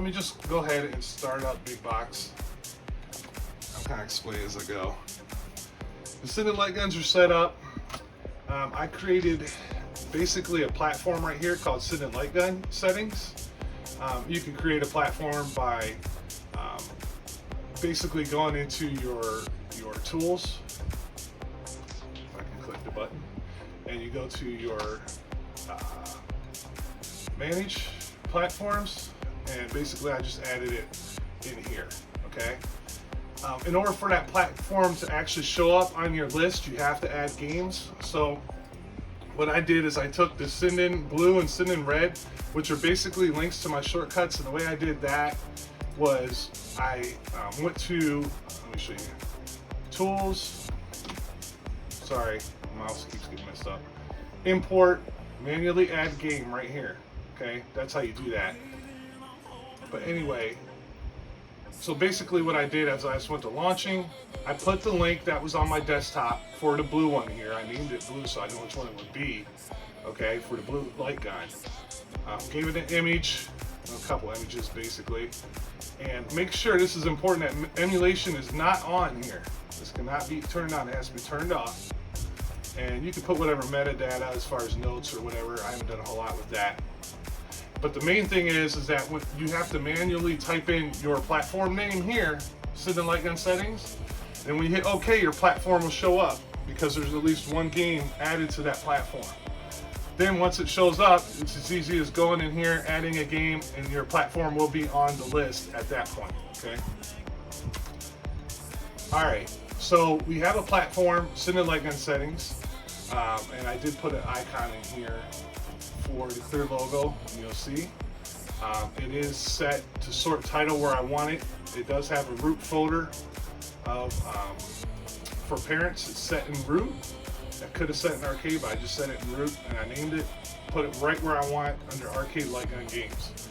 me just go ahead and start up BigBox. I'll kind of explain as I go. The Sinden Light Guns are set up. I created basically a platform right here called Sinden Light Gun Settings. You can create a platform by basically going into your tools. If I can click the button, and you go to your manage platforms, and basically I just added it in here. Okay. In order for that platform to actually show up on your list, you have to add games. So what I did is I took the Sinden Blue and Sinden Red, which are basically links to my shortcuts, and the way I did that was I went to, let me show you, Tools, sorry, my mouse keeps getting messed up, Import, manually add game right here, okay? That's how you do that. But anyway, so basically what I did is I just went to launching, I put the link that was on my desktop for the blue one here. I named it blue so I know which one it would be, okay, for the blue light gun. Gave it an image, a couple images basically, and make sure, this is important, that emulation is not on here. This cannot be turned on, it has to be turned off. And you can put whatever metadata as far as notes or whatever. I haven't done a whole lot with that. But the main thing is that when you have to manually type in your platform name here, Sinden Light Gun Settings, and when you hit OK, your platform will show up because there's at least one game added to that platform. Then once it shows up, it's as easy as going in here, adding a game, and your platform will be on the list at that point, okay? All right, so we have a platform, Sinden Light Gun Settings, and I did put an icon in here for the clear logo, you'll see. It is set to sort title where I want it. It does have a root folder of, for parents, it's set in root. I could have set it in arcade, but I just set it in root and I named it, put it right where I want under arcade light gun games.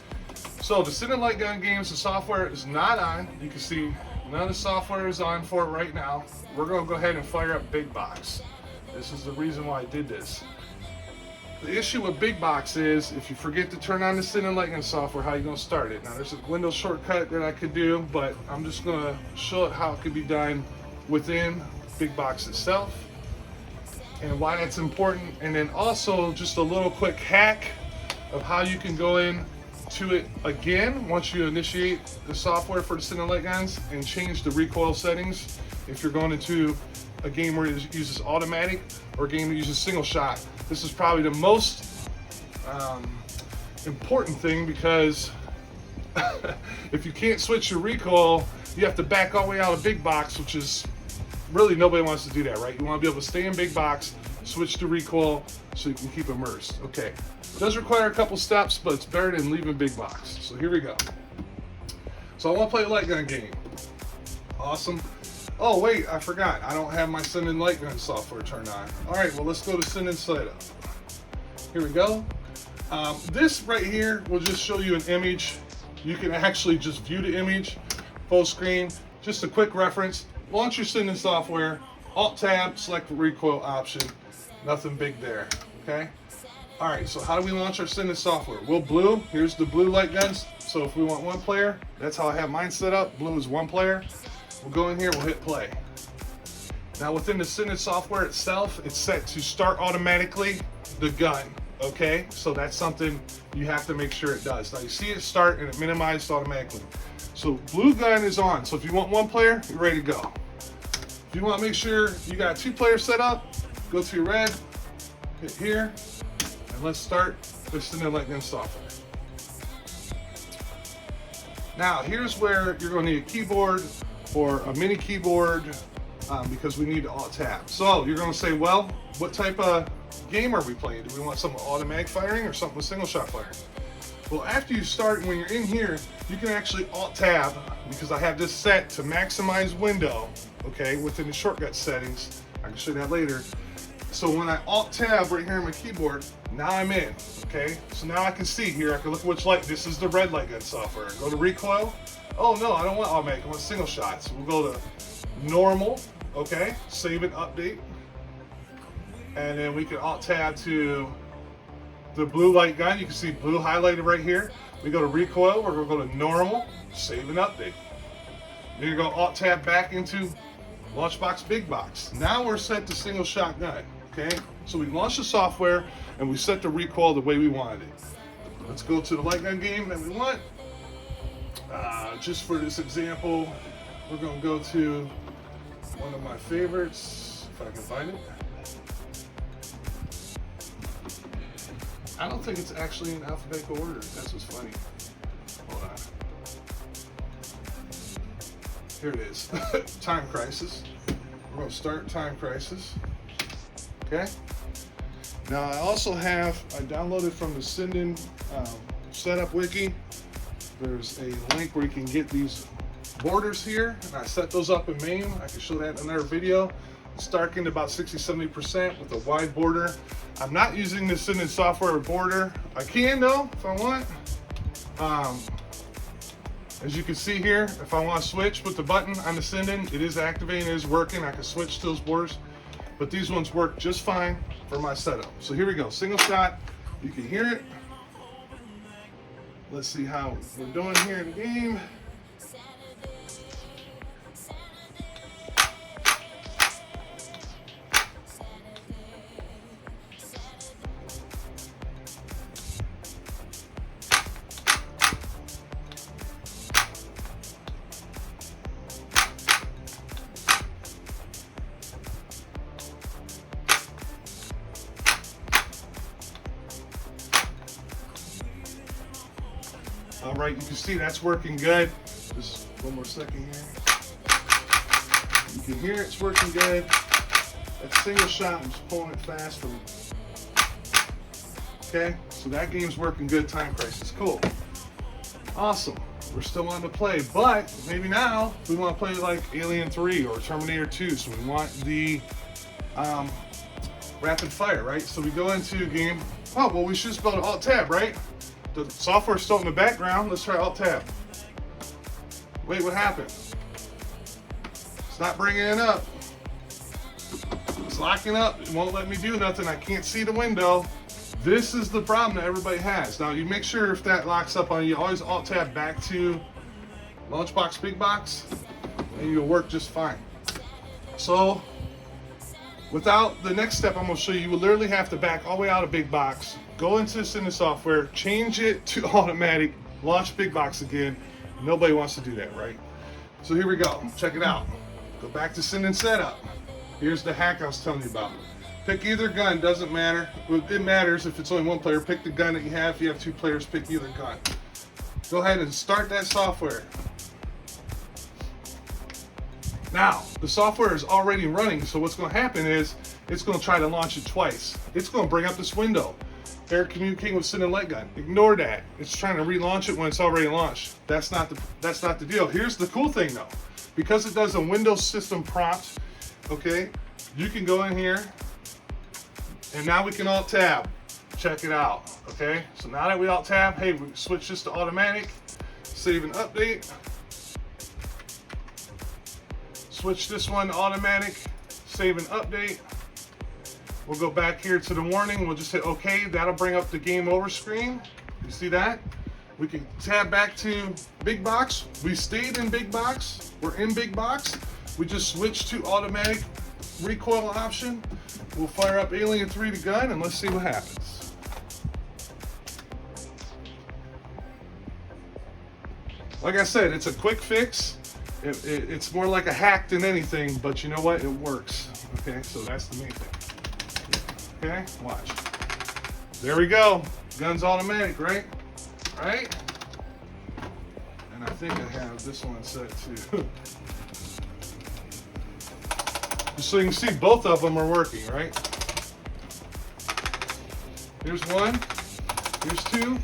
So the Sinden Light Gun games, the software is not on. You can see none of the software is on for it right now. We're going to go ahead and fire up BigBox. This is the reason why I did this. The issue with BigBox is if you forget to turn on the Sinden Light Gun software, how are you going to start it? Now there's a Windows shortcut that I could do, but I'm just going to show it how it could be done within BigBox itself and why that's important. And then also just a little quick hack of how you can go in to it again once you initiate the software for the Sinden Light Guns and change the recoil settings if you're going into a game where it uses automatic or a game that uses single shot. This is probably the most important thing, because if you can't switch your recoil, you have to back all the way out of BigBox, which is really, nobody wants to do that, right? You want to be able to stay in BigBox, switch to recoil so you can keep immersed. Okay, it does require a couple steps, but it's better than leaving BigBox. So here we go. So I want to play a light gun game. Awesome. Oh wait, I forgot. I don't have my Sinden Light Gun software turned on. All right, well let's go to Sinden Setup. Here we go. This right here will just show you an image. You can actually just view the image full screen. Just a quick reference. Launch your Sinden software, Alt-Tab, select the recoil option. Nothing big there, okay? All right, so how do we launch our Sinden software? Well, blue, here's the blue light guns. So if we want one player, that's how I have mine set up. Blue is one player. We'll go in here, we'll hit play. Now within the Sinden software itself, it's set to start automatically the gun, okay? So that's something you have to make sure it does. Now you see it start and it minimized automatically. So blue gun is on. So if you want one player, you're ready to go. If you want to make sure you got two players set up, go to your red, hit here, and let's start the Sinden Light Gun software. Now here's where you're going to need a keyboard or a mini keyboard because we need to Alt-Tab. So you're going to say, well, what type of game are we playing? Do we want something with automatic firing or something with single shot firing? Well, after you start, when you're in here, you can actually Alt-Tab, because I have this set to maximize window, okay, within the shortcut settings. I can show you that later. So when I Alt-Tab right here on my keyboard, now I'm in, okay? So now I can see here, I can look at which light, this is the red light gun software. Go to recoil. Oh no, I don't want automatic, I want single shots. We'll go to normal, okay? Save and update. And then we can Alt-Tab to the blue light gun. You can see blue highlighted right here. We go to recoil, we're gonna go to normal, save and update. Then you go Alt-Tab back into Launchbox BigBox. Now we're set to single shot gun, okay? So we launched the software and we set the recoil the way we wanted it. Let's go to the light gun game that we want. Just for this example, we're gonna go to one of my favorites, if I can find it. I don't think it's actually in alphabetical order. That's what's funny. Hold on. Here it is. Time Crisis. We're going to start Time Crisis. Okay. Now I also have, I downloaded from the Sinden setup wiki. There's a link where you can get these borders here. And I set those up in MAME. I can show that in another video. It's darkened about 60-70% with a wide border. I'm not using the Sinden software border. I can though, if I want. As you can see here, if I want to switch with the button on the Sinden, it is activating, it is working. I can switch to those borders, but these ones work just fine for my setup. So here we go, single shot. You can hear it. Let's see how we're doing here in the game. All right, you can see that's working good. Just one more second here. You can hear it's working good. That single shot, I'm just pulling it fast from. Okay, so that game's working good. Time Crisis, cool, awesome. We're still wanting to play, but maybe now we want to play like Alien 3 or Terminator 2. So we want the rapid fire, right? So we go into a game. Oh, well, we should just build an Alt-Tab, right? The software's still in the background. Let's try Alt-Tab. Wait, what happened? It's not bringing it up. It's locking up. It won't let me do nothing. I can't see the window. This is the problem that everybody has. Now, you make sure if that locks up on you, always Alt-Tab back to Launchbox BigBox, and you'll work just fine. So, without the next step I'm going to show you, you will literally have to back all the way out of BigBox, go into Sinden software, change it to automatic, launch BigBox again. Nobody wants to do that, right? So here we go. Check it out. Go back to Sinden setup. Here's the hack I was telling you about. Pick either gun, doesn't matter. It matters if it's only one player. Pick the gun that you have. If you have two players, pick either gun. Go ahead and start that software. Now, the software is already running, so what's going to happen is it's going to try to launch it twice. It's going to bring up this window. Error communicating with Sinden Light Gun. Ignore that. It's trying to relaunch it when it's already launched. That's not the deal. Here's the cool thing though. Because it does a Windows system prompt, okay, you can go in here and now we can Alt-Tab. Check it out, okay? So now that we Alt-Tab, hey, we switch this to automatic, save and update. Switch this one to automatic, save and update. We'll go back here to the warning. We'll just hit OK. That'll bring up the game over screen. You see that? We can tab back to BigBox. We stayed in BigBox. We're in BigBox. We just switched to automatic recoil option. We'll fire up Alien 3 to gun and let's see what happens. Like I said, it's a quick fix. It's more like a hack than anything, but you know what? It works. Okay, so that's the main thing. Okay, watch. There we go. Gun's automatic, right? Right? And I think I have this one set too. So you can see both of them are working, right? Here's one. Here's two.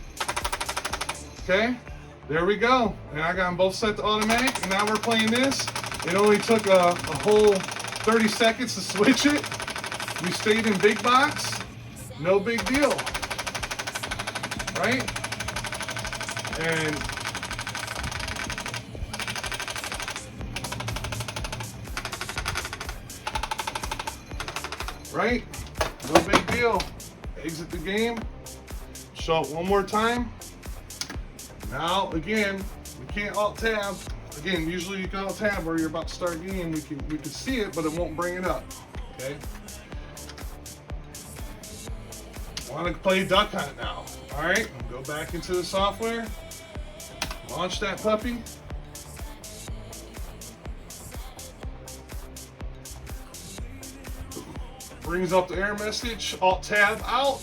Okay, there we go. And I got them both set to automatic, and now we're playing this. It only took a whole 30 seconds to switch it. We stayed in BigBox, no big deal, right? And right, no big deal. Exit the game. show up one more time. Now again, we can't alt tab. Again, usually you can alt tab where you're about to start a game. We can see it, but it won't bring it up. Okay. Want to play Duck Hunt now? All right. Go back into the software. Launch that puppy. Brings up the error message. Alt tab out.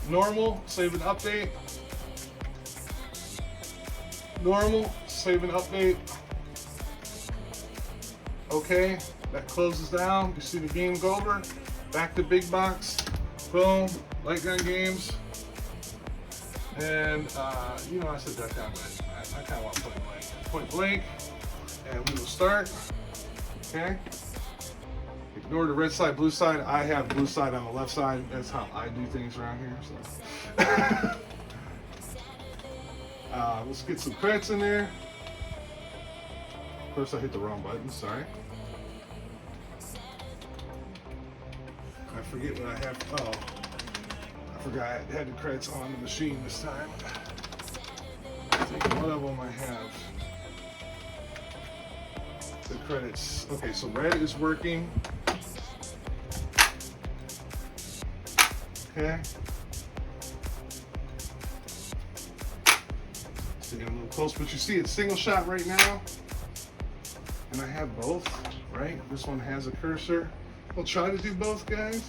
Normal. Save and update. Normal. Save and update. Okay, that closes down. You see the game go over. Back to BigBox. Boom. Light gun games. And you know I said Duck Hunt, but I kind of want point blank. Point blank. And we will start. Okay. Ignore the red side, blue side. I have blue side on the left side. That's how I do things around here. So. Let's get some credits in there. Of course, I hit the wrong button. Sorry. I forget what I have. Oh, I forgot I had the credits on the machine this time. I think one of them I have. The credits. Okay, so red is working. Okay. So getting a little close, but you see it's single shot right now. And I have both, right? This one has a cursor. We'll try to do both, guys.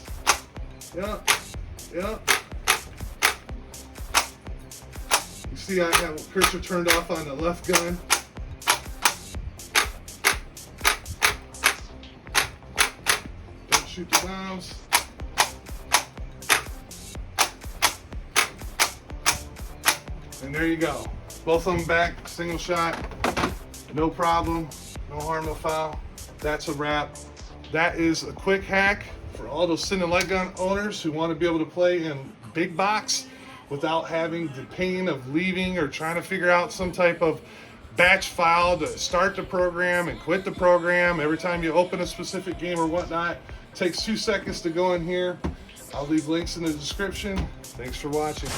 Yep, yep. You see I have a cursor turned off on the left gun. Don't shoot the bombs. And there you go. Both of them back, single shot, no problem. No harm, no foul. That's a wrap. That is a quick hack for all those Sinden Light Gun owners who want to be able to play in BigBox without having the pain of leaving or trying to figure out some type of batch file to start the program and quit the program every time you open a specific game or whatnot. It takes 2 seconds to go in here. I'll leave links in the description. Thanks for watching.